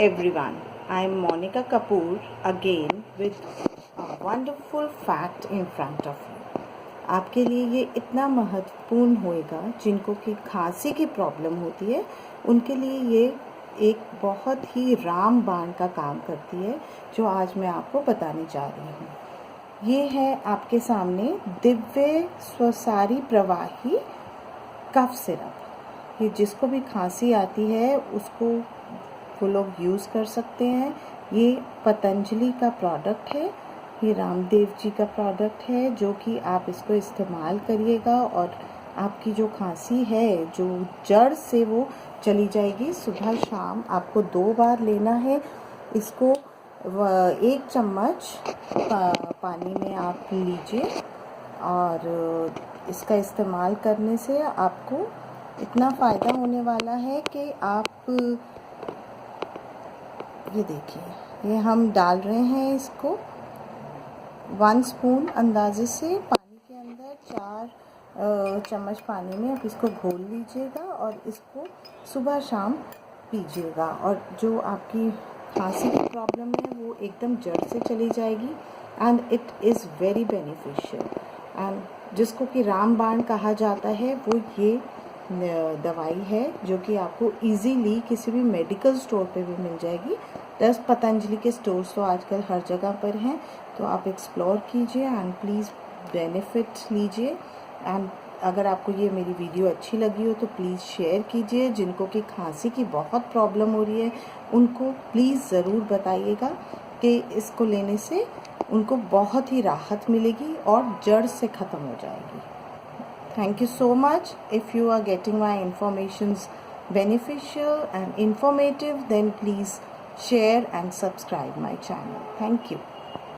everyone, I am Monica Kapoor again with a wonderful fact in front of you. आपके लिए ये इतना महत्वपूर्ण होएगा जिनको कि खांसी की प्रॉब्लम होती है उनके लिए ये एक बहुत ही रामबाण का काम करती है जो आज मैं आपको बताने जा रही हूँ। ये है आपके सामने दिव्य स्वसारी प्रवाही कफ सिरप। ये जिसको भी खांसी आती है उसको वो लोग यूज़ कर सकते हैं। ये पतंजलि का प्रोडक्ट है, ये रामदेव जी का प्रोडक्ट है जो कि आप इसको इस्तेमाल करिएगा और आपकी जो खांसी है जो जड़ से वो चली जाएगी। सुबह शाम आपको 2 बार लेना है इसको। 1 चम्मच पानी में आप लीजिए और इसका इस्तेमाल करने से आपको इतना फ़ायदा होने वाला है कि आप ये देखिए, ये हम डाल रहे हैं इसको 1 स्पून अंदाजे से पानी के अंदर। 4 चम्मच पानी में आप इसको घोल लीजिएगा और इसको सुबह शाम पीजिएगा और जो आपकी खांसी की प्रॉब्लम है वो एकदम जड़ से चली जाएगी and it is very beneficial. And जिसको कि रामबाण कहा जाता है वो ये दवाई है जो कि आपको इजीली किसी भी मेडिकल स्टोर पे भी मिल जाएगी। 10 पतंजलि के स्टोर्स तो आजकल हर जगह पर हैं, तो आप एक्सप्लोर कीजिए एंड प्लीज़ बेनिफिट लीजिए। एंड अगर आपको ये मेरी वीडियो अच्छी लगी हो तो प्लीज़ शेयर कीजिए। जिनको कि खांसी की बहुत प्रॉब्लम हो रही है उनको प्लीज़ ज़रूर बताइएगा कि इसको लेने से उनको बहुत ही राहत मिलेगी और जड़ से ख़त्म हो जाएगी। Thank you so much. If you are getting my informations beneficial and informative, then please share and subscribe my channel. Thank you.